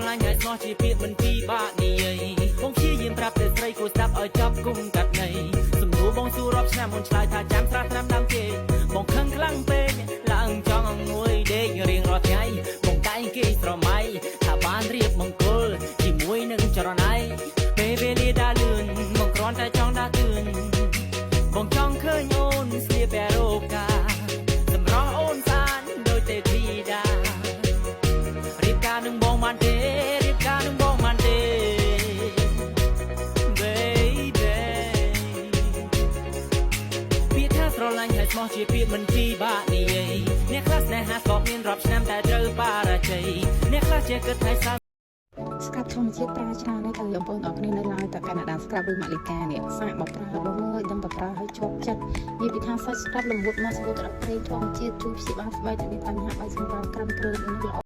ឡាញ់ហើយស្មោះជាពាក្យមិនពីបាក់និយាយបងព្យាយាមប្រាប់ទៅស្រីគួរស្ដាប់ឲ្យចប់គុំកាត់ន័យសំដួលបងសួររាប់ឆ្នាំមុនឆ្លើយថាចាំត្រាស់ត្រាំដាំគេបងខឹងខ្លាំងពេកឡើងចង់អង្គុយដេករៀងរាល់ថ្ងៃបងតែងគេស្រមៃថាបានរៀបមង្គលជាមួយនឹងចរណៃពេលវេលាដើរលឿនបងគ្រាន់តែចង់ដាស់តឿនបងចង់ឃើញអូនស្លៀកពាក់រ៉ូកាសម្រស់អូនសានដូចទេធីតារៀបការនឹងបងបានទេរៀបការនឹងបងបានទេ baby ពាក្យថាស្រឡាញ់ហើយស្មោះជាពាក្យមិនពីបាក់និយាយអ្នកខ្លះស្នេហាស្បមានរាប់ឆ្នាំតែត្រូវបារជ័យអ្នកខ្លះជាគិតថាស្កាប់ធម្មជាតិប្រើច្រើនហើយក៏បងប្អូនអរគ្នានៅឡើយតែកាណាដាស្កាប់ឬម៉ាលីកានេះសាកមកប្រើបងមើលដឹងតែប្រើឲ្យជាប់ចិត្តនិយាយពីថាសាច់ស្កាប់លំងួតមកស្បូតរកព្រៃធម្មជាតិជួយព្យាបាលស្បែកតែមានបញ្ហាបាយសម្រាប់ក្រំគ្រឿងនេះល្អ